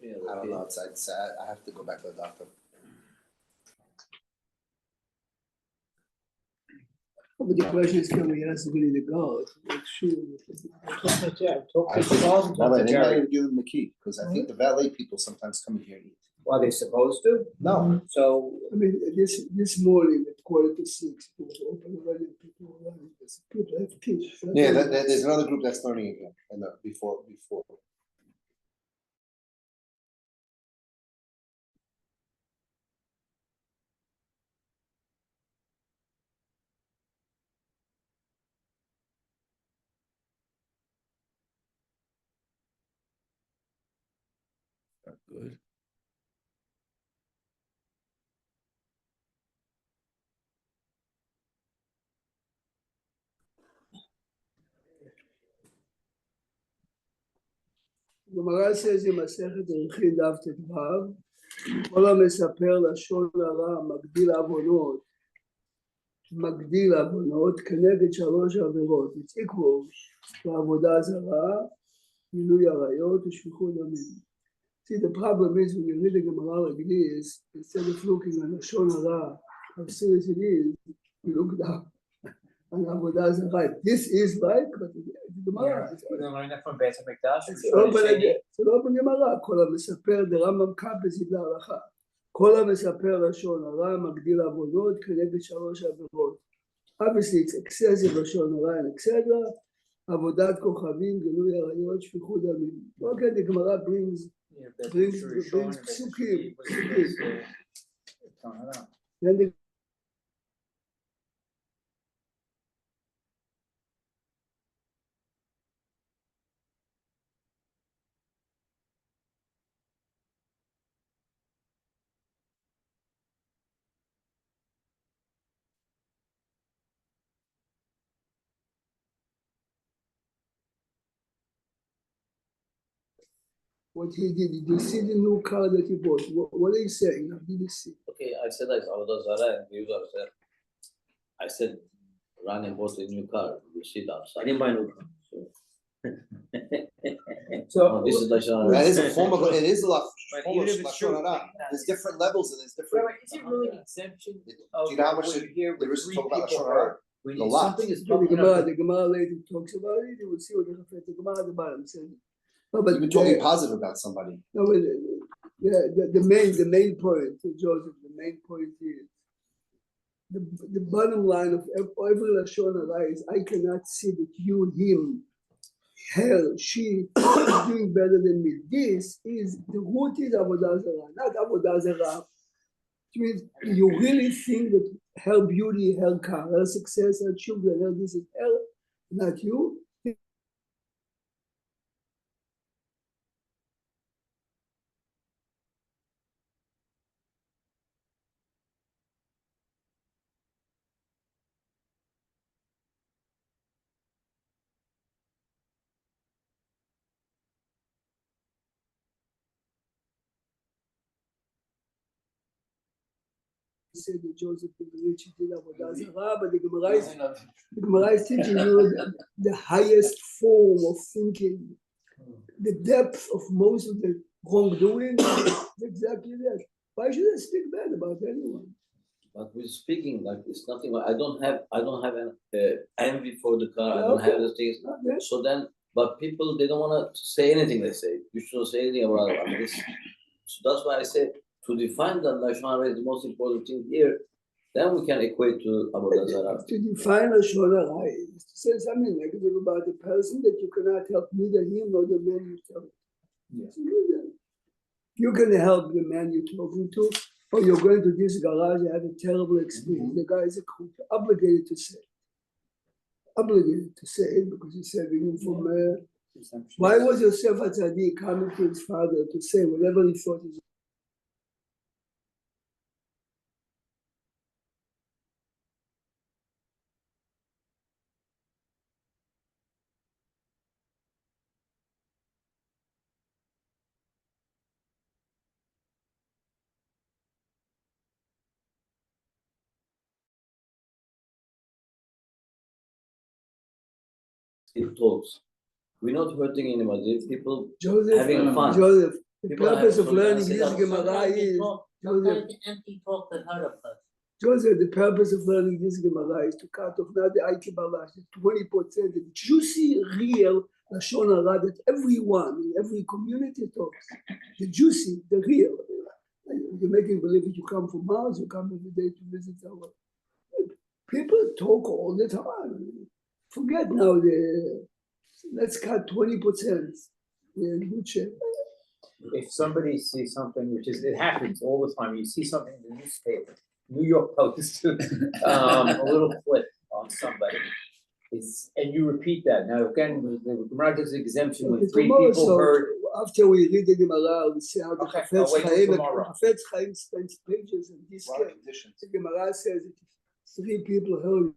I don't know, I have to go back to the doctor. But the question is, can we ask really to go? Make sure. Talk I to think, Charles and talk no, to they might Jerry. even give them the key, because I think the valet people sometimes come in here and eat. Are they supposed to? No, So, I mean, this morning at 5:45, it was open already, people were running, people have kids. yeah, there's another group that's learning again, and before. Good. גמרא says in מסכת ערכי דף ט"ו, כל המספר לשון הרע מגדיל עוונות כנגד 3 עבירות. It's equals לעבודה זרה, גילוי עריות ושפיכות דמים. See, the problem is when you read the Gemara like this, instead of looking at לשון הרע, how serious it is, you look down on עבודה זרה. This is like, but the Gemara. we're gonna learn that from Beit HaMikdash. זה לא בגמרא, כל המספר, דרמב"ם קפץ להלכה. כל המספר לשון הרע מגדיל עוונות כנגד 3 עבירות. Obviously it's excessive לשון הרע and etc. עבודת כוכבים, גילוי עריות, שפיכות דמים. Okay, the Gemara brings פסוקים. Then the what he did you see the new car that he bought? What are you saying? Did you see? Okay, I said like Avodah Zarah and you said, I said, Rani bought a new car. You see that outside. I didn't buy a new car. No, this is like That is a form of, it is a lot. But form even of if it's Lashon true, Hara. There's different levels and there's different. Is it really an exemption? Do you know how much there is to talk about Lashon Hara? A lot. Something is The popping up. Gemara later talks about it. You will see what the Gemara at the bottom says. No, but You've been talking positive about somebody. no, but, the main point, Joseph. The main point is the bottom line of every Lashon Hara is I cannot see that you, him, her, she is doing better than me. This is the root is Avodah Zarah, not Avodah Zarah. Which means you really think that her beauty, her car, her success, her children, her this is her, not you. Said that Joseph the Rich did Avodah Zarah, but the Gemara is teaching you the highest form of thinking, the depth of most of the wrongdoing is exactly that. Why should I speak bad about anyone? but we're speaking like it's nothing. I don't have an envy for the car. I don't have the things. Okay. So then, but people they don't want to say anything. They say you shouldn't say anything about it. I mean, so that's why I say to define that Lashon Hara is the most important thing here. Then we can equate to Avodah Zarah. To define Lashon Hara is to say something negative about the person that you cannot help neither him nor the man you tell it. Yes. You're going to help the man you're talking to, or you're going to this garage and have a terrible experience. The guy is obligated to say. Obligated to say it because he's saving him from. Why was Yosef HaTzadik coming to his father to say whatever he thought is? It talks. We're not hurting anybody. People Joseph, having fun. Joseph, The People have purpose of to learning sit this up. Gemara is, Sometimes empty talk that hurt us. Joseph, the purpose of learning this Gemara is to cut off not the Aiki Balash, the 20%, the juicy, real Lashon Hara that everyone in every community talks. The juicy, the real. You're making believe that you come from Mars, you come every day to visit our. People talk all the time. Forget now let's cut 20%. We're in good shape. If somebody sees something, which is, it happens all the time, you see something in the newspaper, New York Post, a little clip on somebody. And you repeat that. Now, again, the Gemara gives an exemption when three Tomorrow, people so heard. after we read the Gemara, we see how the Okay, Chafetz I'll wait till Chaim, tomorrow. Chafetz Chaim spends pages in this A lot of case. conditions. The Gemara says that if 3 people heard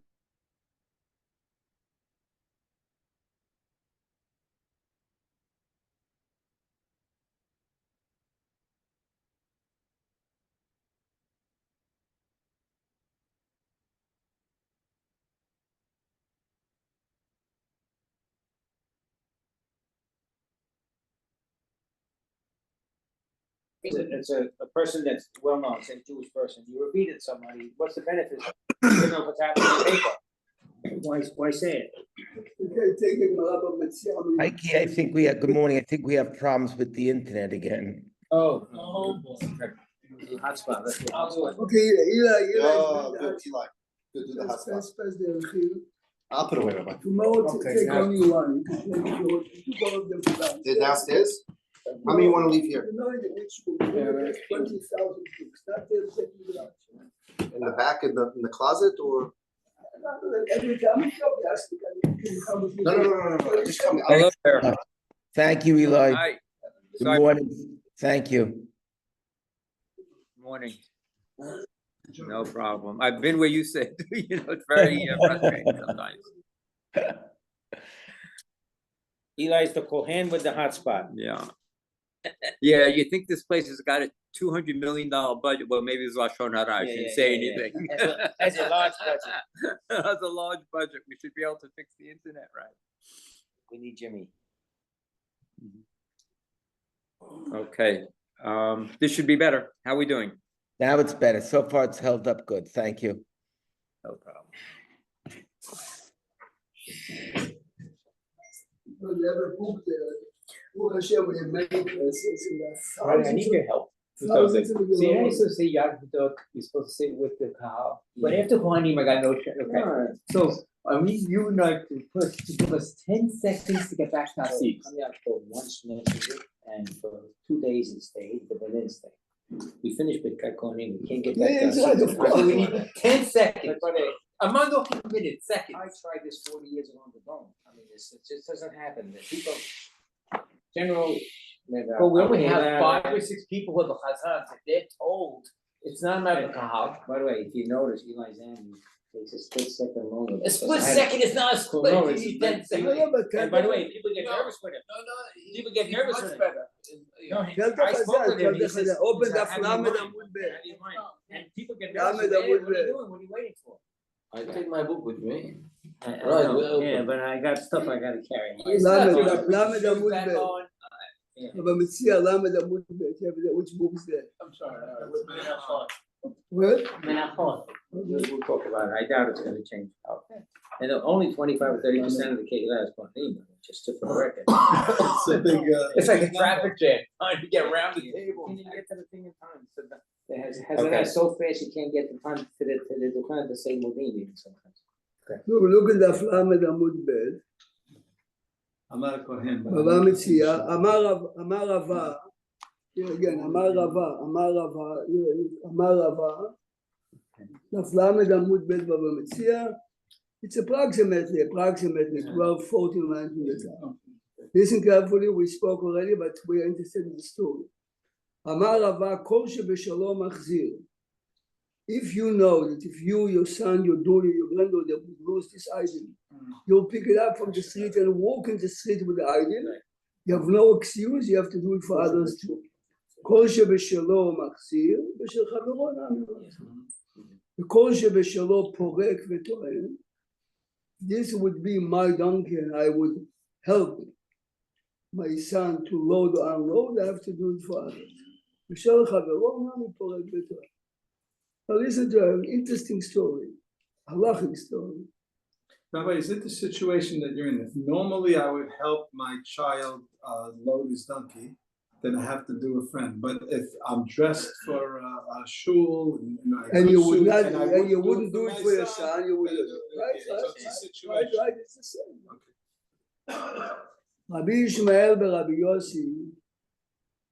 It's a person that's well known, say Jewish person, you repeat it to somebody, what's the benefit? You know what's happening in the paper. Why say it? Okay, take the Gemara but Metzia, how many- Mikey, I think we have, good morning. I think we have problems with the internet again. Oh. Oh, boy. Hotspot, that's what hotspot. Okay, Eli. Oh, good, Eli. Good, do the hot Let's spot. pass the Rechil. I'll put away, Rabbi. Tomorrow, Okay, take now- only one. You can take all of them downstairs. They're downstairs? How many you wanna leave here? You know in which room? Yeah, right. 20,000 books, not the second garage. In the back, in the closet, or? Every time you come, you ask me, can you come with me? No, just come. Hello there. Thank you, Eli. Hi. Good Sorry. morning. Thank you. Morning. No problem. I've been where you said, it's very frustrating sometimes. Eli's the Kohen with the hotspot. Yeah. Yeah, you think this place has got a $200 million budget? Well, maybe it's Lashon Hara. I Yeah, shouldn't yeah, say yeah, yeah. anything. That's a large budget. That's a large budget. We should be able to fix the internet, right? We need Jimmy. Okay. This should be better. How are we doing? Now it's better. So far, it's held up good. Thank you. No problem. But you have a book there. Baruch Hashem, we have many places in that. Right, I need your help. Thousands of See, I Gemara. used to say Yagdot, you're supposed to say with the Kahal, but after Kohanim, I got no check, okay? So, I need you and I to give us 10 seconds to get back to our seats. Come out for one semester and for 2 days it stayed, but then it stayed. We finished with Kohen, we can't get Yeah, back. yeah, to right, our of course. So we need 10 seconds. But I'm not talking minutes, seconds. I tried this 40 years ago on the phone. I mean, it just doesn't happen. The people, general. But we only have 5 or 6 people with the Chazan, so they're told, it's not a matter of Kahal. By the way, if you notice, Eli Zandi takes a split second longer. A split second is not a split, no, you it's- need 10 it's- No, seconds. no, but And by the way, people get nervous with him. People get nervous with him. No, tell the I spoke with Chazan, tell him, the he says, Chazan, open he the said, "How do you Lamed mind? Amud Bet. How do you mind?" And people get Lamed nervous. Hey, Amud what are you Bet. doing? What are you waiting for? I take my book with me. I Right, know, well, yeah, but I got stuff I gotta carry. Lamed Amud Back Bet. on. But Metzia, Lamed Amud Bet, you have the- which book is that? I'm sorry. What? Menachot. We'll talk about it. I doubt it's gonna change. And only 25 or 30% of the Kehillah is Kohanim, just for the record. It's a big, It's like a traffic jam, trying to get around the table. Can you get to the thing in time? So that- It has Okay. it so fast you can't get the time to the Dukan to say Modin even sometimes. Look at the Lamed Amud Bet. Baba Metzia, Amar Rava, here again, Amar Rava, Lamed Amud Bet Baba Metzia. It's approximately 12, 14 lines in the time. Listen carefully, we spoke already, but we are interested in the story. Amar Rava, Kol Shebeshalom Achzir. If you know that if you, your son, your daughter, your granddaughter would lose this item, you'll pick it up from the street and walk in the street with the item. You have no excuse, you have to do it for others too. Kol shebeshalom achzir, b'shel chavero nami achzir. Kol shebeshalom porek v'toem. This would be my donkey and I would help it. my son to load or unload, I have to do it for others. ושאל חברו, מה אני פורק ביתו? Now listen to an interesting story, halachic story. Rabbi, is it the situation that you're in? If normally I would help my child load his donkey, then I have to do a friend. But if I'm dressed for a shul And you would suit, not, and I and you wouldn't do my it for your son, you would, right, so it's a right, situation. right, it's the same. Rabbi Yishmael ורבי יוסי,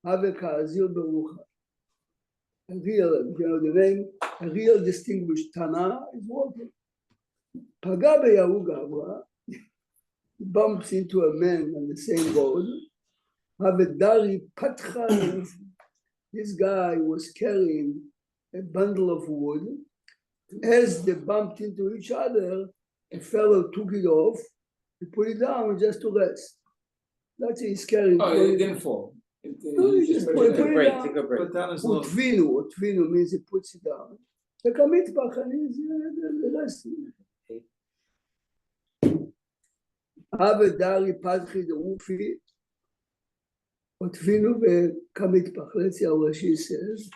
Ave Kazil Berucha. A real, you know the name, a real distinguished Tana is walking. Paga beYahu Gavra, he bumps into a man on the same road. Havedari Patcha. This guy was carrying a bundle of wood. As they bumped into each other, a fellow took it off, he put it down just to rest. That's it, he's carrying. Oh, it didn't fall. No, he just put it down. Take a break. Put down his load. Utvinu means he puts it down. The kamitbach and the rest. Avedari Patchi the Ufi. Utvinu v'kamitbach. Let's see how Rashi says.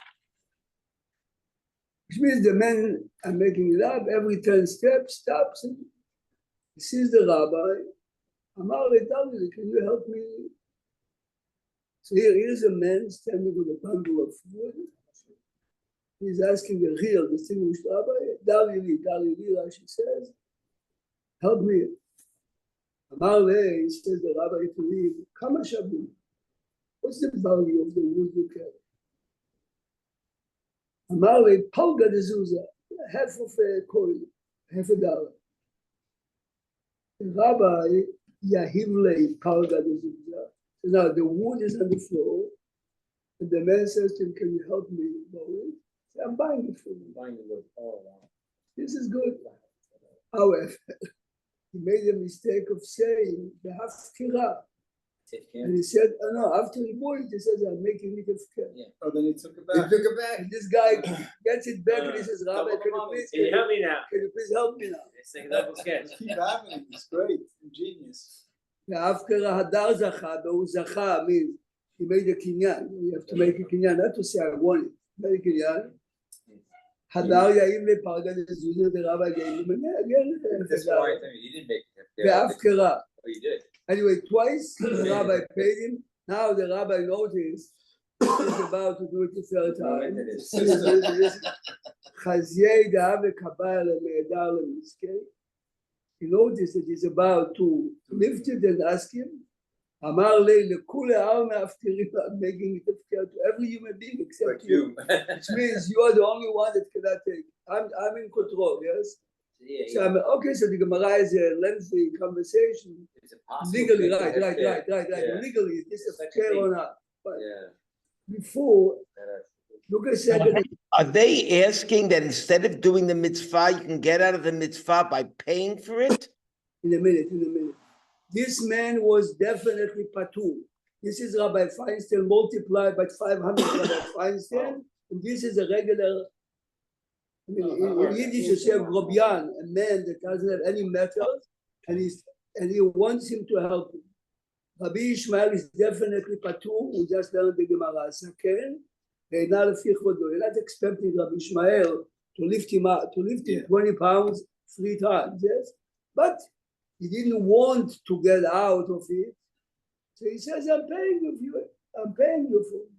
Which means the men are making it up. Every 10 steps, stops, and he sees the rabbi. Amar leDavid, can you help me? So here's a man standing with a bundle of wood. He's asking a real distinguished rabbi, Darili, Rashi says, help me. Amar le, he says the rabbi to me, Kama shabu. What's the value of the wood you carry? Amar le, Palga de Zuzah, half of a coin, half $1. The rabbi, Yahivle, Palga de Zuzah. Now the wood is on the floor, and the man says to him, can you help me load it? I'm buying it for you. This is good. However, he made a mistake of saying the hafkira. And he said, oh, no, after he bought it, he says, I'm making it hafkira. Oh, then he took it He back. took it back. And this guy gets it back and he says, Rabbi, can you help me now? please help me now? It's like a double sketch. Keep having it. It's great. Ingenious. The hafkira hadar zacha, but zacha means he made a kinyan. You have to make a kinyan, not to say I want it. Make a kinyan. Hadar yaim le parga de zuzah, the rabbi gave him again. That's why he didn't make it. The hafkira. Oh, you did. Anyway, twice the rabbi paid him. Now the rabbi noticed he's about to do it the third time. Chazyei da'ave kabal me'edar le'miskei. He noticed that he's about to lift it and ask him. Amar le lekule al me'aftirim. I'm making it appear to every human being except you. Which means you are the only one that cannot take. I'm in control. Yes. So I'm okay. So the Gemara is a lengthy conversation. Legally, right. Yeah. Legally, this is fair or not. But Yeah. before, look a second. Are they asking that instead of doing the mitzvah, you can get out of the mitzvah by paying for it? In a minute. This man was definitely patur. This is Rabbi Feinstein multiplied by 500 Rabbi Feinstein, and this is a regular. I mean, in Yiddish you say grobyan, a man that doesn't have any metal, and he wants him to help him. Rabbi Yishmael is definitely patur. We just learned the Gemara. Saken, you're not expecting Rabbi Yishmael to lift him up, to lift him 20 pounds 3 times, yes? But he didn't want to get out of it. So he says, I'm paying you for it.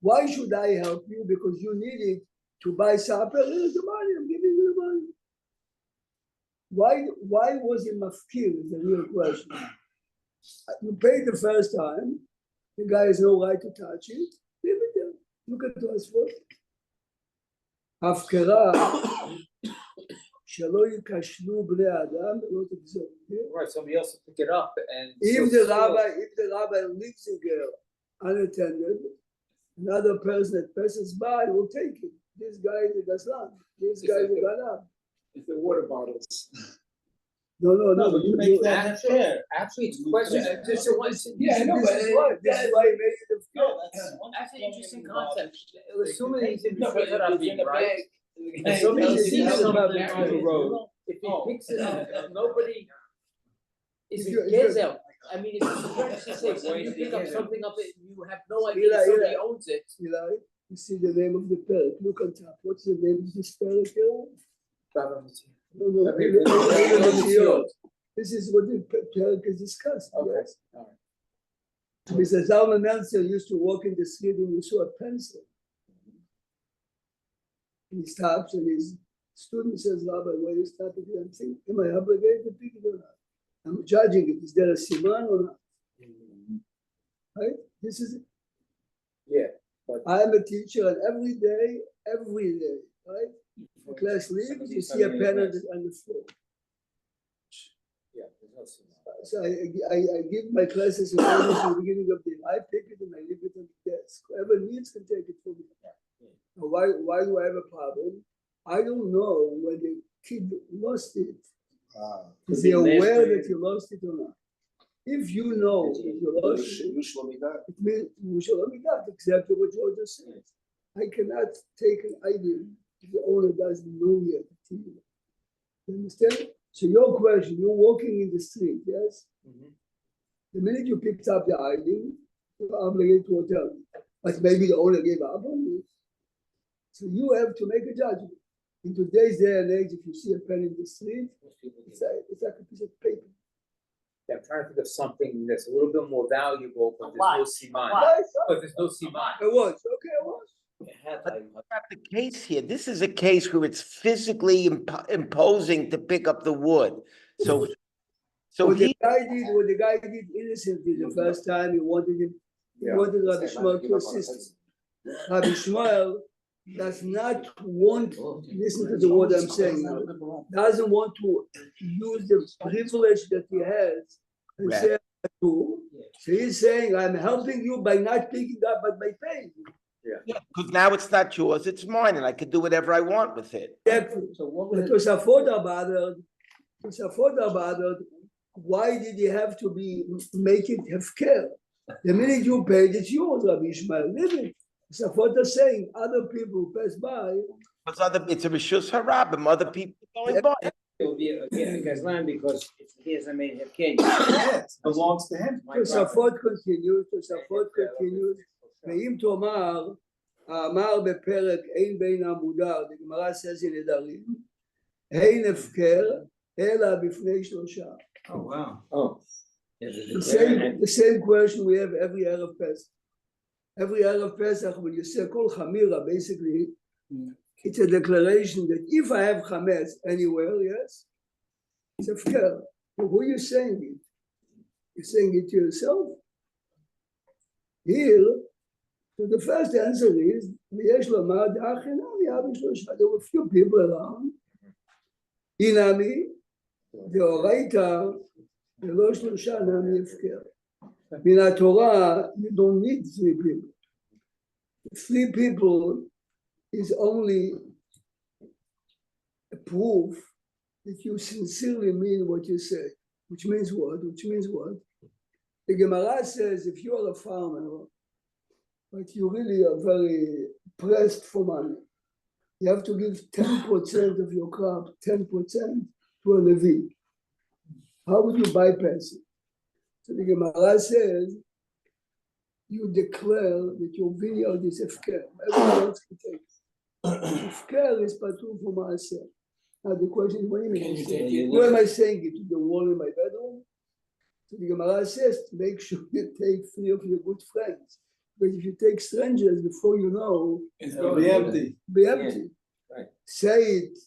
Why should I help you? Because you need it to buy supper. Here's the money, I'm giving you the money. Why was he mafkir is the real question. You paid the first time, the guy has no right to touch it. Leave it there. Look at us first. Hafkara. Right, somebody else will pick it up and. If the rabbi leaves the girl unattended, another person that passes by will take it. This guy is a gaslan. This guy is a galam. If the water bottles. No. but you make that fair. Actually, it's a question. This is why he made it That's an interesting concept. Assuming he's in No, but the in the right? bag. And somebody It's sees not something about on the the road, if he picks it up, nobody is If you- gezel. I mean, it's emergency sake, when you pick up something up, you have no Eli, idea somebody Eli. owns it. Eli, you see the name of the parrot, look on top, what's the name of this parrot here? No, no, Okay, no, no, no, no, it's no, yours. this is what the parrot is discussed, Okay, yes. all Mr. Zalman Meltzer used to walk in the street and you saw a pencil. And he stops and his student says, Rabbi, why are you stopping here? I'm thinking, am I obligated to pick it or not? I'm judging it. Is there a siman or not? Right? This is it. Yeah, I am a teacher and every day, right? The class leaves, you see a pen on the floor. Yeah, there's no signal. So I give my classes in the beginning of the day. I pick it and I leave it on the desk. Whoever needs can take it from me. Now, why do I have a problem? I don't know when the kid lost it. Is he aware that you lost it or not? If you know that you lost it, it means you shall only that, exactly what George just said. I cannot take an item if the owner doesn't know yet. You understand? So your question, you're walking in the street, yes? The minute you picked up the item, you're obligated to tell me. But maybe the owner gave up on you. So you have to make a judgment. In today's day and age, if you see a pen in the street, it's like a piece of paper. Yeah, I'm trying to think of something that's a little bit more valuable, but there's no siman. Right? But there's no siman. It was, okay, it was. Not the case here. This is a case where it's physically imposing to pick up the wood. So What he, the guy did innocently the first time, he wanted Rabbi Shmuel to assist him. Rabbi Shmuel does not want, listen to the word I'm saying now, doesn't want to use the privilege that he has and Right. say, I do. So he's saying, I'm helping you by not picking up, but by paying. because now it's not yours, it's mine, and I can do whatever I want with it. Exactly. So what But Tosafot are bothered. Why did he have to make it hefker? The minute you paid, it's yours, Rabbi Ishmael. Leave it. Tosafot are saying other people pass by. It's a rishus harabim, other people going by. it will be a gazlan because he hasn't made him king. Yeah, it belongs to him. Tosafot continues. ואם תאמר, האמר בפרק אין בין עמודיו, the Gemara says in נדרים, אין הפקר, אלא בפני שלושה. Oh, wow. Oh. The same question we have every Erev Pesach. Every Erev Pesach, when you say kol chamira, basically, it's a declaration that if I have chametz anywhere, yes, it's hefker. But who are you saying it? You're saying it to yourself? Here, so the first answer is, ויש לומר דעה חינם יהב שלושה. There were few people around. אינמי, דאורייתא, ולא שלושה נמי הפקר. מן התורה, you don't need 3 people. 3 people is only a proof that you sincerely mean what you say. Which means what? The Gemara says if you are a farmer, but you really are very pressed for money, you have to give 10% of your crop, 10% to a Levi. How would you bypass it? So the Gemara says, you declare that your vineyard is hefker. Everyone else can take it. Hefker is patur for myself. Now the question is, what do you mean? Who am I saying it? To the wall in my bedroom? So the Gemara says, make sure you take 3 of your good friends. But if you take strangers, before you know, It'll be empty. be empty. Right. Say it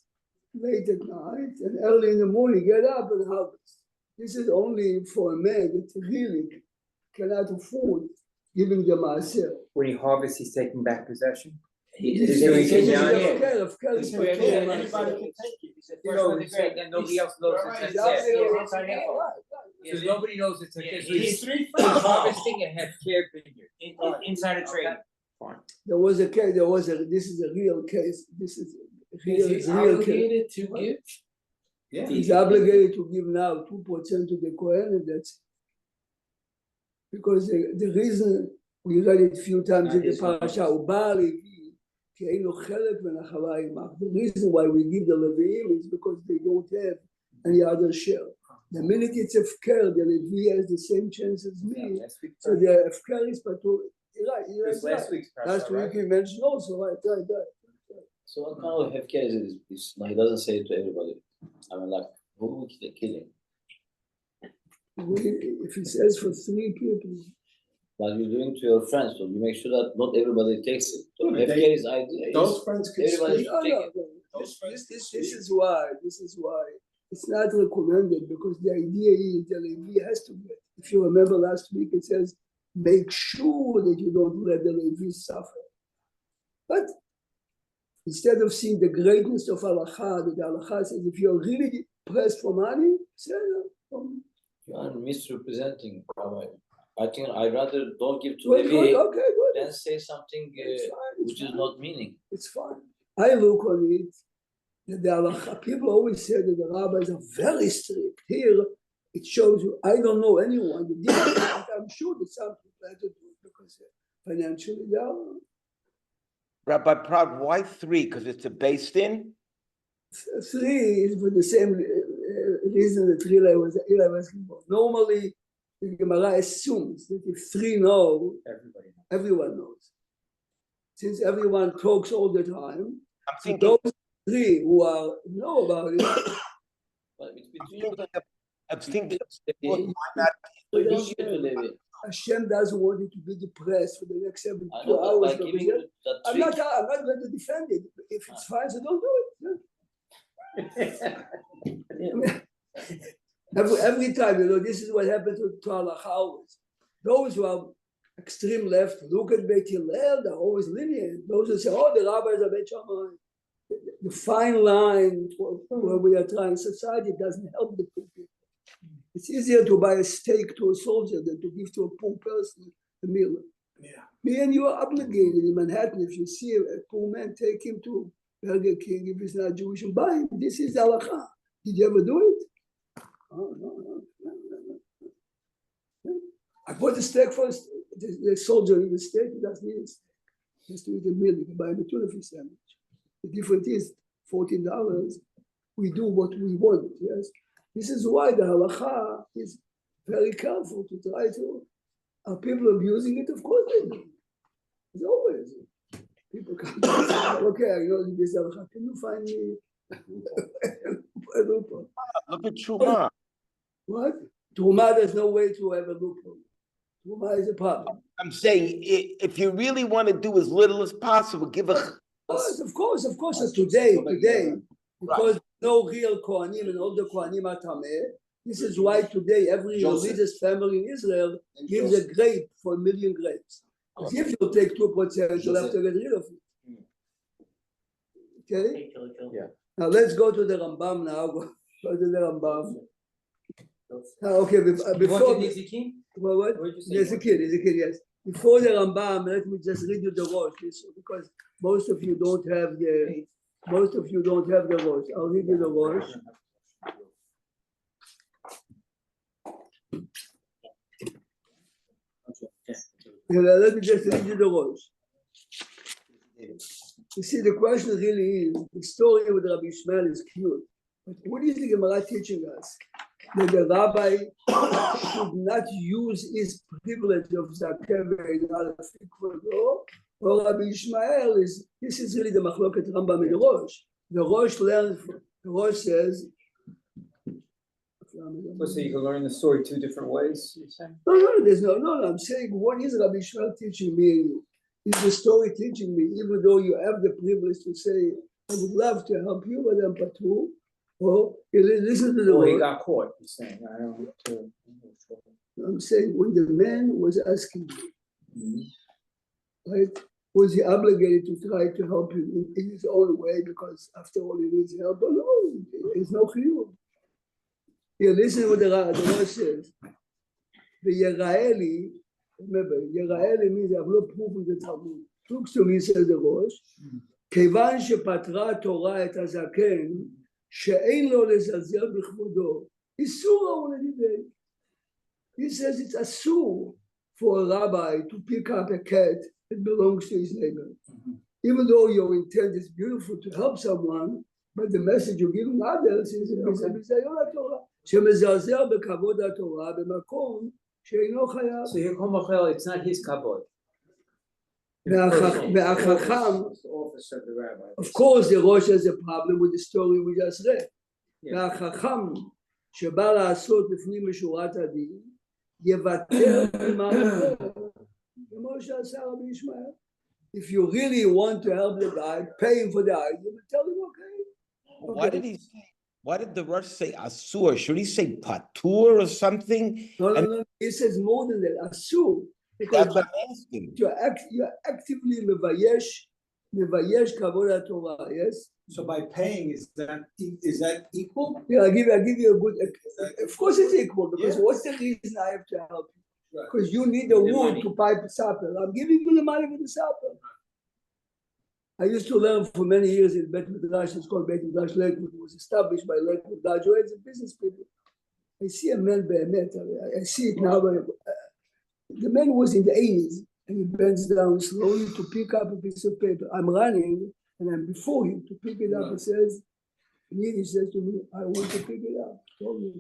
late at night and early in the morning, get up and harvest. This is only for a man that really cannot afford giving the maaser. When he harvests, he's taking back possession. This He's is doing this is kinyan. hefker is Anybody patur. can take it. He said, You first know, one to he's saying grab. that nobody else knows it's a That's test. it. So nobody knows it's a test. So he's He's harvesting a hefker vineyard. inside a trade. There was a case, this is a real case. This is a real case. to give? Yeah. He's obligated to give now 2% to the Kohen, and that's because the reason we read it a few times in the parasha, the reason why we give the Leviim is because they don't have any other share. The minute it's Hefker, the Levi has the same chance as me. Last week, So the Hefker is Patur. You're Chris, right. last week's Last parsha, right? week you mentioned also, right. So what kind of hefker is it? It's like, he doesn't say it to everybody. I mean, like, who would they killing? If he says for 3 people, But you're doing to your friends, so you make sure that not everybody takes it. So Yeah, but they- hefker is idea. Those is friends could everybody speak. should take it. This is why it's not recommended, because the idea is the Levi has to get. If you remember last week, it says, make sure that you don't let the Levi suffer. But instead of seeing the greatness of halacha, the halacha says, if you're really pressed for money, say no. You are misrepresenting, Rabbi. I think I'd rather don't give to Good, Levi okay, good. than say something It's fine, it's which is fine. not meaning. It's fine. I look on it, that the halacha, people always say that the rabbis are very strict. Here, it shows you, I don't know anyone that did it, but I'm sure that some people had to do it because financially they are. Rabbi Prague, why 3? Because it's a based in? 3 is for the same reason that Eli was asking for. Normally, the Gemara assumes that if 3 know, Everybody knows. everyone knows. Since everyone talks all the time, I'm so thinking, those 3 who know about it, But it's I'm between thinking, I'm thinking, Levi. why not? So you don't give it to Levi. Hashem doesn't want it to be depressed for the next 72 I know, hours. but by giving because it that I'm trick, not going to defend it. If it's fine, so don't do it. Every time, this is what happens to halacha always. Those who are extreme left look at Beit Hillel, they're always lenient. Those who say, oh, the rabbis are Beit Shammai. The fine line where we are trying society doesn't help the poor people. It's easier to buy a steak to a soldier than to give to a poor person a meal. Yeah. Me and you are obligated in Manhattan. If you see a poor man, take him to Burger King. If he's not Jewish, and buy him. This is halacha. Did you ever do it? Oh, no. I bought a steak for the soldier in the steak. He doesn't need a steak. He has to eat a meal. You can buy him a tuna fish sandwich. The difference is $14. We do what we want. Yes. This is why the halacha is very careful to try to. Are people abusing it? Of course they do. As always. People come and say, okay, I know this halacha. Can you find me a loophole? Look at Truma. What? Truma, there's no way to have a loophole. Truma is a problem. I'm saying, if you really want to do as little as possible, give a. Of course. So today, because no real Kohanim and all the Kohanim are Tameh, this is why today every religious family in Israel gives a grape for 1 million grapes. Because if you take 2%, you'll have to get rid of it. Okay? Hey, Jojo. Yeah. Now let's go to the Rambam now. Go to the Rambam. Okay, before. What? Ezekiel, yes. Before the Rambam, let me just read you the Rosh, because most of you don't have the Rosh. I'll read you the Rosh. Let me just read you the Rosh. You see, the question really is, the story with Rabbi Ishmael is cute, but what is the Gemara teaching us? That the rabbi should not use his privilege of Zakeh in order to speak for law, or Rabbi Ishmael this is really the Machloket Rambam in the Rosh. The Rosh learns, the Rosh says, So you can learn the story 2 different ways, you're saying? No, I'm saying, what is Rabbi Ishmael teaching me and you? Is the story teaching me, even though you have the privilege to say, I would love to help you, but I'm Patu, or you listen to the Well, he word. got caught, you're saying, I don't know. I'm saying, when the man was asking me, right, was he obligated to try to help him in his own way, because after all, he needs help? But no, there's no chiyuv. Here, listen what the Rosh says. The Yeraeli, remember, Yeraeli means I've not proven the Talmud. Looks to me, says the Rosh, כיוון שפטרה התורה את הזקן, שאין לו לזלזל בכבודו, איסור הוא לדידי. He says it's asur for a rabbi to pick up a cat that belongs to his neighbor. Even though your intent is beautiful to help someone, but the message you're giving others is a bizayon Torah. שמזלזל בכבוד התורה במקום שאינו חייב. So here Kol Mochel, it's not his kabod. והחכם, It's the office of the rabbi. of course the Rosh has a problem with the story we just read. Yeah. והחכם שבא לעשות לפנים משורת הדין, יוותר ממעמדו, כמו שעשה רבי ישמעאל. If you really want to help the guy, pay him for the argument, tell him okay. Why did he say, why did the Rush say Asur? Should he say Patur or something? No, he says more than that, asur. Because That's what I'm asking. you're actively mevayesh kavod HaTorah, yes? So by paying, is that equal? Yeah, I'll give you a good, of course it's equal, because Yeah. what's the reason I have to help you? Right. Because you need the wood money. to pipe supper. I'm giving you the money for the supper. I used to learn for many years in Bet Midrash, it's called Bet Midrash Lakewood, it was established by Lakewood graduates and business people. I see a man be'emet, I see it now, but the man was in the 80s, and he bends down slowly to pick up a piece of paper. I'm running, and I'm before him to pick it up. He says, he says to me, I want to pick it up. Told me.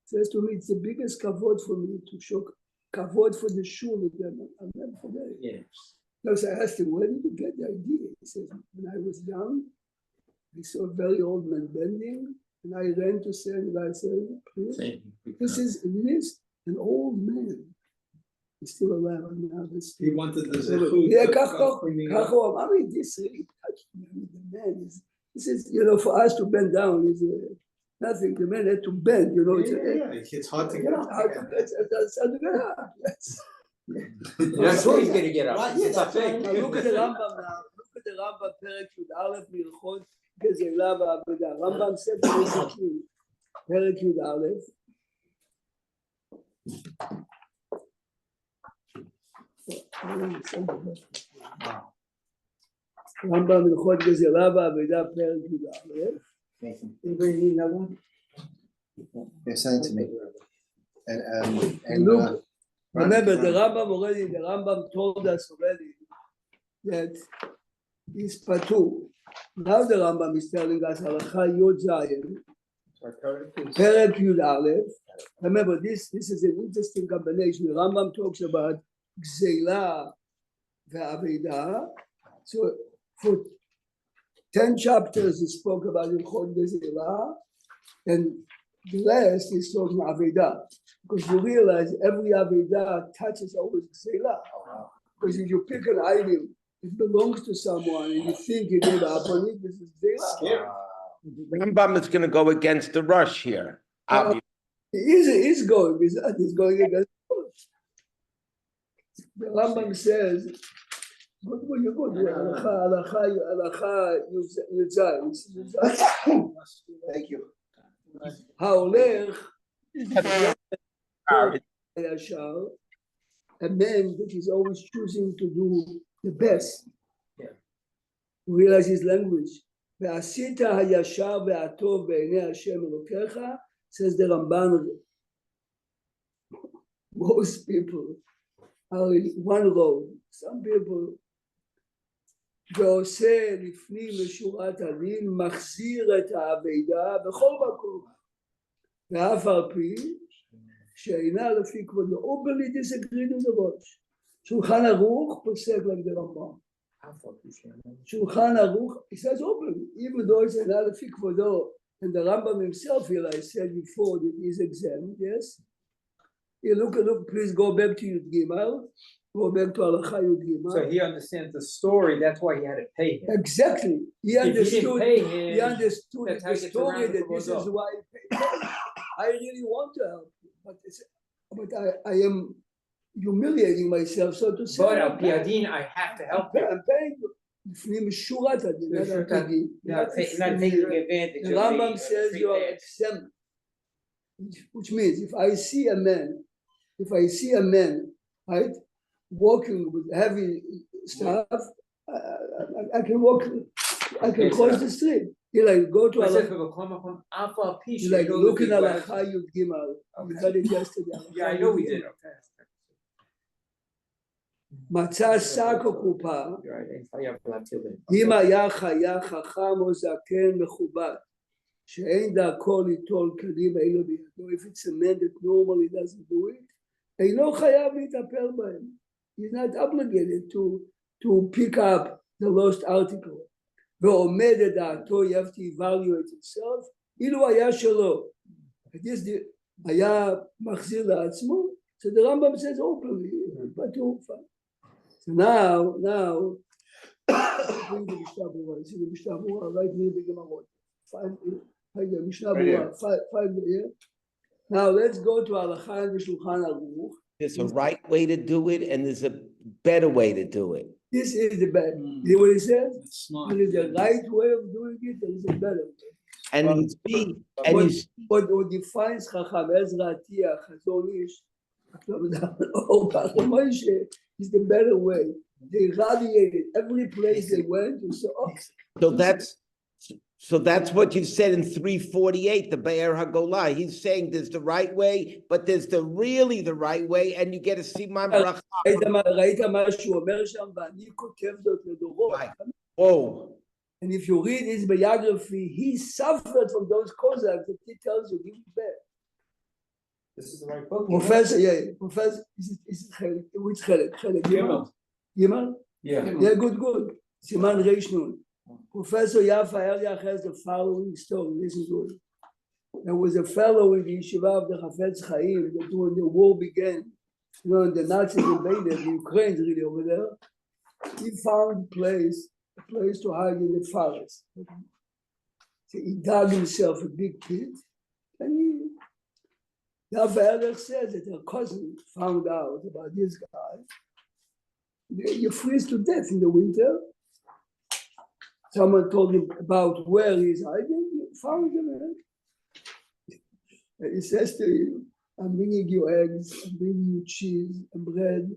Says to me, it's the biggest kavod for me to show kavod for the shul again. I'll never forget it. Yeah. So I asked him, where did you get the idea? He says, when I was young, I saw a very old man bending, and I ran to say, and I said, please, this is an old man. He's still alive now. He wanted the zechut. Yeah, of cleaning up. Kacho, I mean, this really touched me. I mean, the man is, he says, for us to bend down is nothing. The man had to bend, Yeah, it's hard to get up. That's hard to get up. Yes. That's where he's gonna get up. Right, It's yeah. a fake. Now look at the Rambam now. Look at the Rambam, פרק י"א בהלכות גזלה ועבודה. Rambam said basically, פרק י"א. רמב"ם הלכות גזלה ועבודה פרק י"א. Anybody need another one? Yeah, send it to me. And Look, remember the Rambam told us already that he's patur. Now the Rambam is telling us halacha Yod Zayin, Perek Yud Aleph. Remember this is an interesting combination. The Rambam talks about Gzeila ve'Aveda. So for 10 chapters he spoke about Hilchot Gzeila, and the rest is talking Aveda. Because you realize every Aveda touches always Gzeila. Because if you pick an item, it belongs to someone, and you think you're going to upon it, this is Gzeila. Rambam is gonna go against the Rush here. Obviously. He's going against the Rambam says, good, you're good. Halacha Yud. thank you. Haolech Yashar, a man that is always choosing to do the best. Yeah. Realize his language. ועשית הישר והטוב בעיני השם אלוקיך, says the Ramban. Most people are in one road. Some people ועושה לפנים משורת הדין, מחזיר את האבדה בכל מקום. ואף על פי שאינה לפי כבודו, openly disagreed with the Rosh. שולחן ערוך פוסק like the Rambam. Shulchan Aruch, he says openly, even though it's not a לפי כבודו, and the Rambam himself here, I said before that he's exempt, yes? You look, please go back to Yud Gimel, go back to Halacha Yud Gimel. So he understands the story, that's why he had to pay him. Exactly. He If he didn't understood, pay him, he understood that's how the he gets story around that the this is Kavod. why he paid. I really want to help you, but I am humiliating myself, so to say. But al pi adin, I have to help you. I'm paying you. לפנים משורת הדין, not Mשורת על פי דין. Not taking advantage The of Rambam the says free you are pass. exempt, which means if I see a man, right, walking with heavy stuff, I can walk, I can cross the street. You like go to But it says, Allah, "V'kom makom, af al pi you like she'enu look in lefi Allah gvul." Yud Gimal. We Okay. had it yesterday. Yeah, I know we did, okay. מצא שק או קופה, You're right, I have to have children. אם היה חיה חכם או זקן מכובד. שאין דרכו ליטול קדימה אלו בידו, if it's a man that normally doesn't do it, אינו חייב להיטפל בהם. He's not obligated to pick up the lost article. ועומד את דעתו, you have to evaluate himself, אילו היה שלו. היה מחזיר לעצמו, so the Rambam says openly, פטור. So now, bring the Mishnah Berurah. See the Mishnah Berurah right near the Gemara. Mishnah Berurah, 5 here. Now let's go to Halacha and the Shulchan Aruch. There's a right way to do it and there's a better way to do it. This is the best. You know what he says? It's smart. There is a right way of doing it, there is a better way. And you see, But what defines Chacham Ezra Atiyah, Chazon Ish, Moshe is the better way. They radiated every place they went. You saw, so that's what you said in 348, the Be'er HaGolah. He's saying there's the right way, but there's really the right way, and you get a Siman Bracha. ראית מה שהוא אומר שם, ואני כותב זאת לדורות. Oh. And if you read his biography, he suffered from those Cossacks that he tells you, give it back. This is the right book. Professor, Professor, is it which Chelek? Gimel? Yeah. Yeah, good. Siman Reish Nun. Professor Yafa Eliach has the following story. Listen good. There was a fellow in the yeshiva of the Chafetz Chaim that when the war began, the Nazis invaded the Ukraine really over there. He found a place to hide in the forest. So he dug himself a big pit, and Yafa Eliach says that her cousin found out about this guy. You freeze to death in the winter. Someone told him about where he's hiding. He found him. And he says to him, I'm bringing you eggs, I'm bringing you cheese and bread.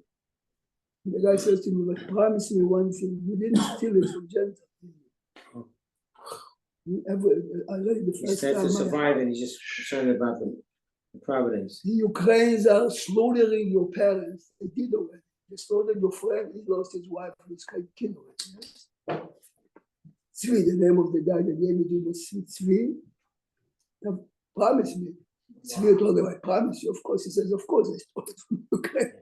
And the guy says to me, but promise me one thing, you didn't steal it from Gentiles. I read it the He first said time. to survive and he's just concerned about the providence. The Ukrainians are slaughtering your parents. They did already. They slaughtered your friend, he lost his wife, and his kid already. Yes? Tzvi, the name of the guy that gave me to was Tzvi. Now, promise me. Tzvi told him, I promise you. Of course, he says, of course, I stole it from Ukraine.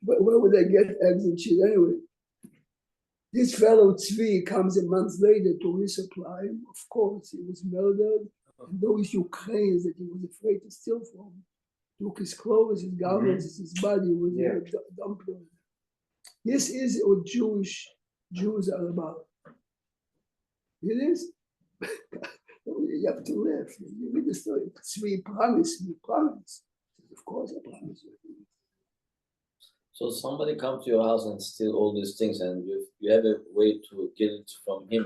But where would I get eggs and cheese anyway? This fellow Tzvi comes a month later to resupply him. Of course, he was murdered. And those Ukrainians that he was afraid to steal from took his clothes, his garments, his body, was dumped. This is what Jews are about. It is. You have to live. You read the story. Tzvi promise me, promise. Of course, I promise you. So somebody comes to your house and steal all these things, and you have a way to get it from him.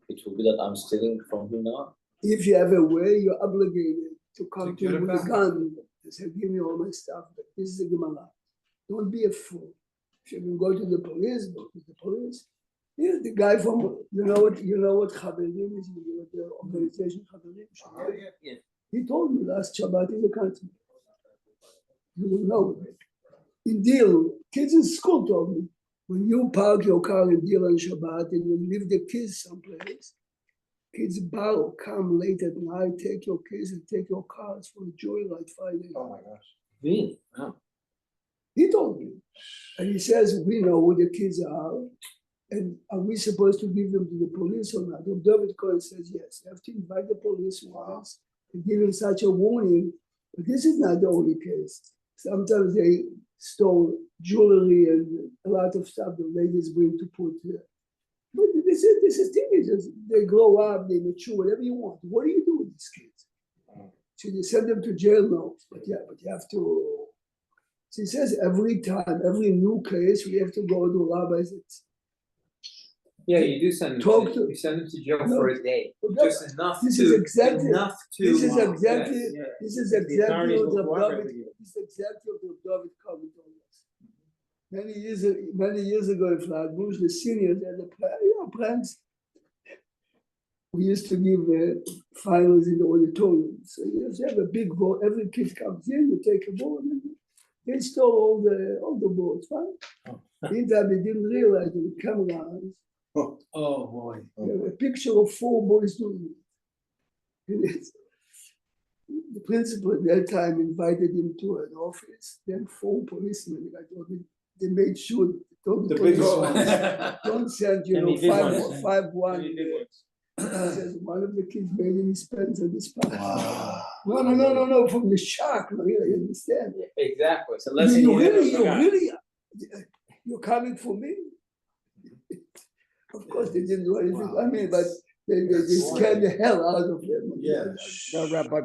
It will be that I'm stealing from him now. If you have a way, you're obligated to come to get him it with a back. gun and say, give me all my stuff. But this is the Gemara. Don't be a fool. If you can go to the police, go to the police. Here's the guy from, you know what Chaverim is, the organization Chaverim. Yeah. He told me last Shabbat in the country. You don't know. In Deal, kids in school told me, when you park your car in Deal on Shabbat and you leave the kids someplace, kids borrow, come late at night, take your kids and take your cars for a joyride Friday. Oh my gosh. Really? Wow. He told me. And he says, we know who the kids are. And are we supposed to give them to the police or not? David Cohen says, yes. You have to invite the police once and give them such a warning. But this is not the only case. Sometimes they stole jewelry and a lot of stuff the ladies bring to put here. But this is teenagers. They grow up, they mature, whatever you want. What do you do with these kids? Should you send them to jail? No. But you have to. So he says every time, every new case, we have to go to rabbis. Yeah, you do send them, you send them to jail for a day, just enough This to, is exactly. enough to. This is yes, exactly. yeah. This is The exactly authorities what will the cooperate David. with you. This is exactly what the David Cohen told us. Many years ago in Flatbush, the seniors had the plans. We used to give finals in the auditorium. So you have a big board. Every kid comes in, you take a board, and they stole all the boards. Fine. Meantime, they didn't realize that the cameras. Oh boy. You have a picture of 4 boys doing it. The principal at that time invited him to an office. Then 4 policemen. I told him they made sure told The the biggest police, ones. don't send Can be big ones. five Maybe one. big ones. Says one of the kids made him spend on the spot. Wow. No, from the shock. No, you understand? Exactly. It's a You lesson you never really, forgot. you're coming for me? Of course, they didn't do anything. I mean, but they scared the hell out of him. Yeah. No, Rabbi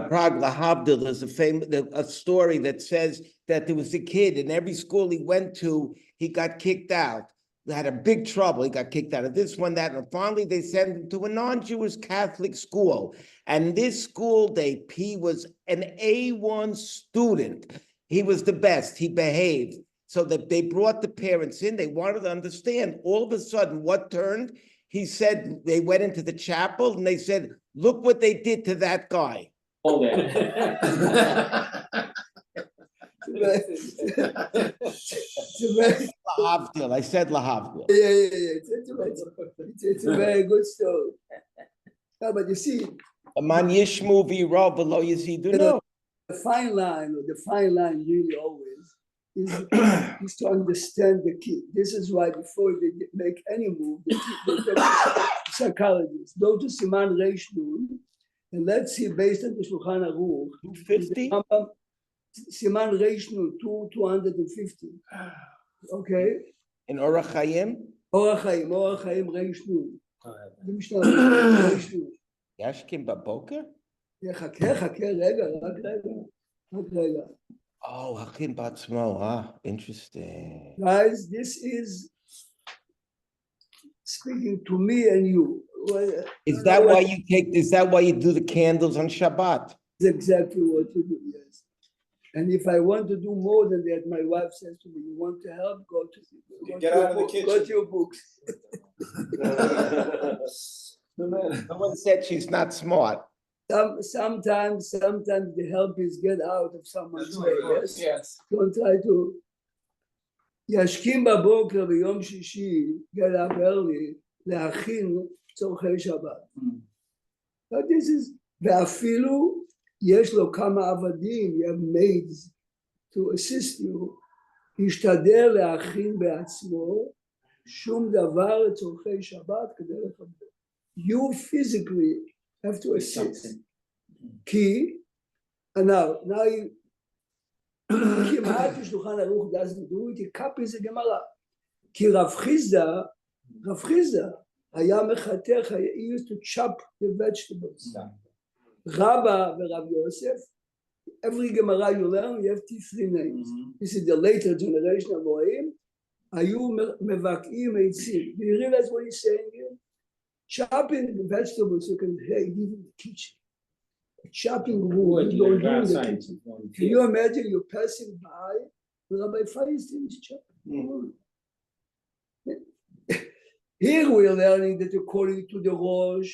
Pragla Havdil, there's a story that says that there was a kid in every school he went to, he got kicked out. They had a big trouble. He got kicked out of this one, that, and finally they sent him to a non-Jewish Catholic school. And this school, he was an A1 student. He was the best. He behaved. So that they brought the parents in. They wanted to understand. All of a sudden, what turned? He said they went into the chapel and they said, "Look what they did to that guy." Hold it. Lahavdil. I said Lahavdil. It's a very good story. No, but you see, Man Yishmu v'yirav v'lo yizidunu. the fine line really always is to understand the kid. This is why before they make any move, they take psychologists. Go to Siman Reish Nun, and let's see based on the Shulchan Aruch. 250? Siman Reish Nun, 250. Okay? In Orach Chaim? Orach Chaim Reish Nun. The Mishnah Reish Nun. Yashkim Baboker? חכה, רגע, רק רגע. Oh, Hakim Batzmo, interesting. Guys, this is speaking to me and you. Well, Is that why you do the candles on Shabbat? That's exactly what you do, yes. And if I want to do more than that, my wife says to me, you want to help, go to Get out of the kitchen. Go to your books. Someone said she's not smart. Sometimes the help is get out of someone's way, yes? Yes. Don't try to... ישכים בבוקר ביום שישי, get up early, להכין צורכי שבת. Now this is, ואפילו יש לו כמה עבדים, you have maids to assist you, ישתדל להכין בעצמו שום דבר לצורכי שבת כדי לכבד. You physically have to assist. כי, now you, כמעט שולחן ערוך doesn't do it, copy זה גמרא. כי רב חיסדא היה מחתך, he used to chop the vegetables. Rabba ורב יוסף, every Gemara you learn, you have 3 names. This is the later generation of Moaim. היו מבקעים עצים. Do you realize what he's saying here? Chopping the vegetables you can leave in the kitchen. Chopping wood, you don't do in the kitchen. Can you imagine you're passing by, Rabbi Feinstein is chopping? Here we are learning that according to the Rosh,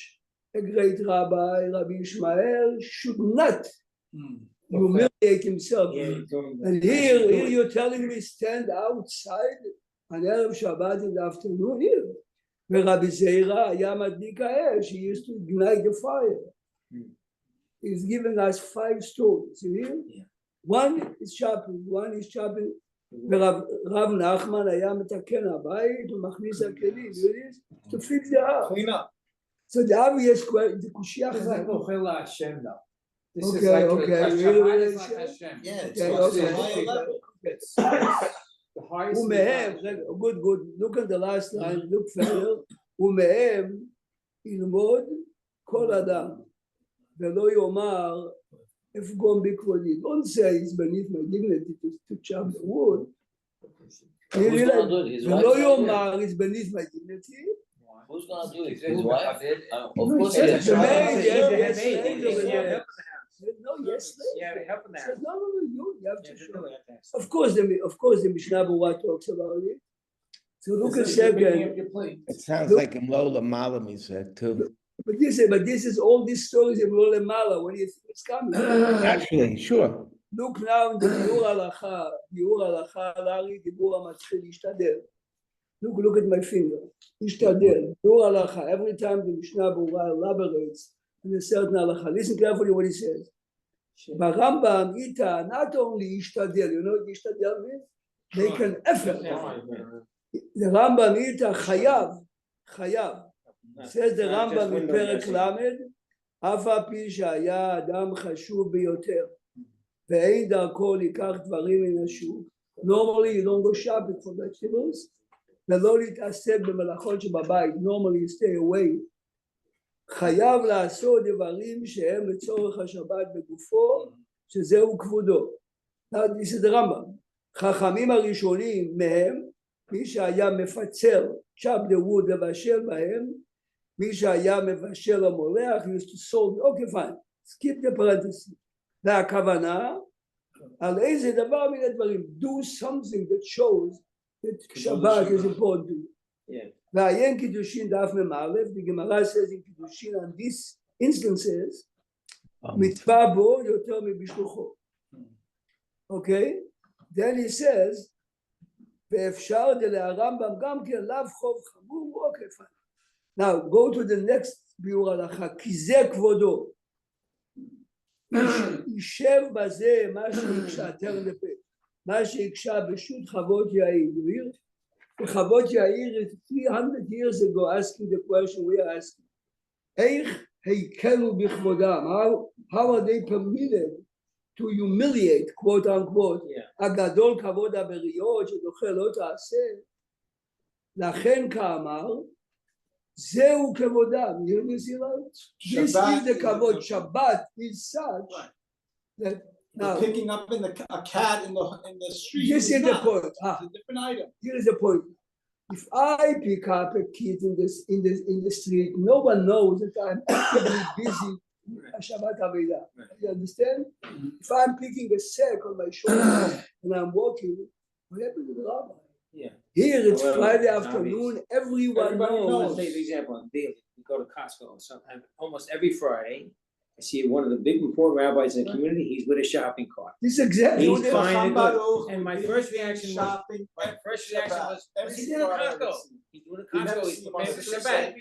a great rabbi, Rabbi Ishmael, should not humiliate himself. And here you're telling me stand outside on Erev Shabbat in the afternoon here. Where Rabbi Zeira היה מדליק האש, he used to ignite the fire. He's giving us 5 stories. You hear? One is chopping. ורב נחמן היה מתקן הבית ומכניס הכלים. To fix the house. Clean up. So the obvious question, the קושייה This is like Ochel Hashem though. This is Okay, like okay. Shabbat is like Hashem. Yeah, it's Okay, on okay. a higher level. It's the highest. ומהם, good, look at the last line, look further, ומהם ילמוד כל אדם, ולא יאמר, אפגום בכבודי. Don't say it's beneath my dignity to chop the wood. Who's gonna do it? His wife? ולא יאמר it's beneath my dignity. Who's gonna do it? His wife? Of No, course, he yes. said the maid, Yeah, yes, the maid. yes, Yeah, yes. help in the house. No, yes, Yeah, help in the He house. says, no, you have Yeah, to they show. really have to ask. Of course, the Mishnah Berurah talks about it. So look at This is the beginning second. of your plate. It sounds like Imlola Malami said too. But this is all these stories of Lo Lemala. When you think it's coming. Actually, sure. Look now in the ביאור הלכה, לארי, דיבור המתחיל, להשתדל. Look at my finger. להשתדל, ביאור הלכה. Every time the Mishnah Berurah elaborates in a certain halacha. Listen carefully what he says. Barambam ita not only ishtadel, you know what ishtadel means? Make an effort. The Rambam ita chayav. Says the Rambam in Perek Lamed, אף על פי שהיה אדם חשוב ביותר, ואין דרכו לקח דברים מן השוק. Normally you don't go shopping for vegetables, ולא להתעסק במלאכות שבבית. Normally you stay away. חייב לעשות דברים שהם לצורך השבת בגופו, שזהו כבודו. This is the Rambam. חכמים הראשונים מהם, מי שהיה מפצל, chop the wood לבשל בהם, מי שהיה מבשל המולח, used to salt, okay fine, skip the parenthesis. והכוונה, על איזה דבר מן הדברים, do something that shows that Shabbat is important to you. ועיין קידושין דף ממאלף, the Gemara says in קידושין on these instances, מצווה בו יותר מבשלוחו. Okay? Then he says, ואפשר דלהרמב"ם גם כן לאו חוב חמור, okay fine. Now go to the next ביאור הלכה, כי זה כבודו. יישב בזה מה שהקשה, תראה לפה, מה שהקשה בשו"ת חוות יאיר. חוות יאיר 300 years ago asking the question we are asking. איך הקלו בכבודם? How are they permitted to humiliate, quote unquote, הגדול כבוד הבריות שדוחה לא תעשה? לכן כאמר, זהו כבודם. You see right? This is the כבוד. Shabbat is such that now Picking up a cat in the street. this is the point. It's a different item. Here is the point. If I pick up a kid in the street, no one knows that I'm actively busy Shabbat Avodah. You understand? If I'm picking a sack on my shoulder and I'm walking, what happened to the rabbi? Here it's Friday afternoon, everybody Let's knows. take the example on daily. You go to Costco, sometimes almost every Friday, I see one of the big important rabbis in the community, he's with a shopping cart. This is exactly He's what they fine. are. And my first reaction was, Shopping. he's doing a Costco. He's doing a Costco, he's preparing for Shabbat.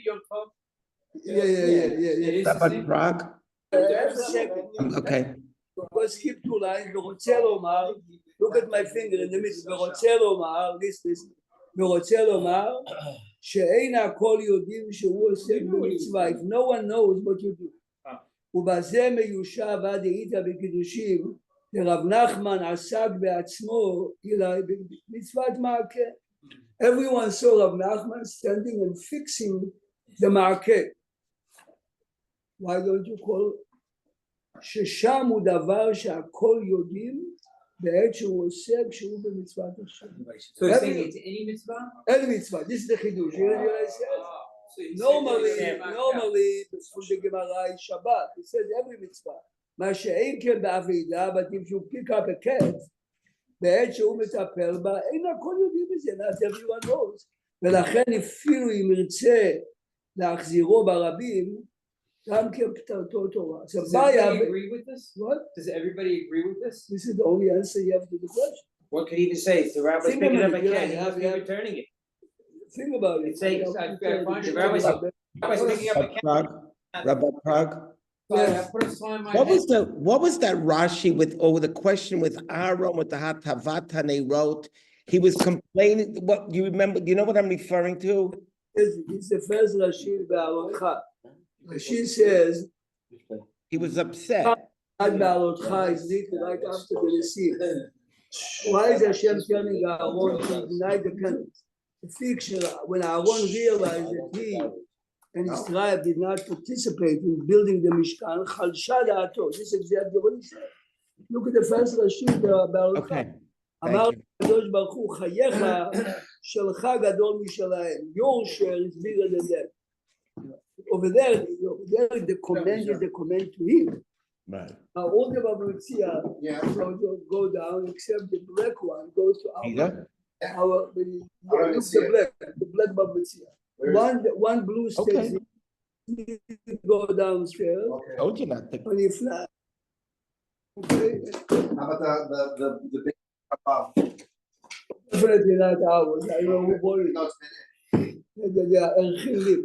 Yeah. Rabbi Prague? Just a second. Okay. Go skip 2 lines. ורוצה לומר, look at my finger in the middle. ורוצה לומר, listen. ורוצה לומר, שאין הכל יודעים שהוא עוסק במצווה. If no one knows what you do. ובזה מיושב עד דאיתא בקידושים, לרב נחמן עסק בעצמו, במצוות מעקה. Everyone saw Rav Nachman standing and fixing the מעקה. Why don't you call? ששם הוא דבר שהכל יודעים בעת שהוא עוסק שהוא במצוות השם. So you're saying it's any mitzvah? אין מצווה, this is the חידוש. You know what I said? Normally, בזכות הגמרא is Shabbat. It says every mitzvah. מה שאין כן בעבידה, but if you pick up a cat, בעת שהוא מטפל בה, אין הכל יודעים בזה, not everyone knows. ולכן אפילו אם ירצה להחזירו ברבים, גם כן פטרתו תורה. So Does everybody agree with this? What? Does everybody agree with this? This is the only answer you have to the question. What could he even say? If the rabbi's Think picking up about a it, cat, he yeah, must be yeah. returning it. Think about it. It's saying, the rabbi's picking up a cat. Rabbi Prague? Yeah. Put a sign in my What head. was that Rashi with, or the question with Aaron, with the Hatavatane they wrote? He was complaining, what, you remember, do you know what I'm referring to? It's the first Rashi Ba'alotcha. She says, He was upset. Ad Ba'alotcha is written right after the receipt. Why is Hashem telling Aaron to deny the penance? The fiction, when Aaron realized that he and his tribe did not participate in building the Mishkan, Chalsha da'ato. This is exactly what he said. Look at the first Rashi Ba'alotcha. Okay. אמר Thank you. הקדוש ברוך הוא, חייך שלך גדול משלהם. Your share is bigger than that. Over there, the command is the command to him. Right. Now, all the Babutzia go down, except the black one goes to Peter? the black Babutzia. One blue stays, go downstairs, Told you not to. and he fly. Okay, How about the big definitely not ours. I know who bought it. No, it's They are Erchilim.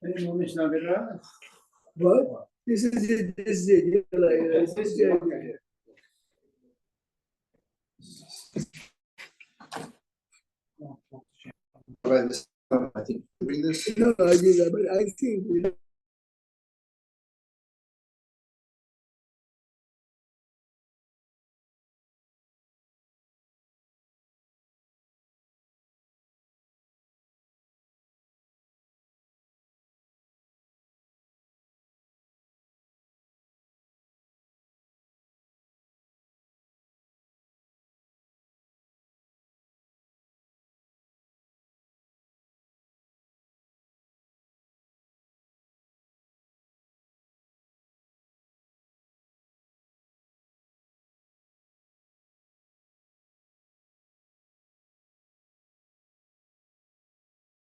Any more Mishnah Berurah? What? This is it, this is it, yeah, like, this is it. Right, this, I think, read this. No, I did that, but I think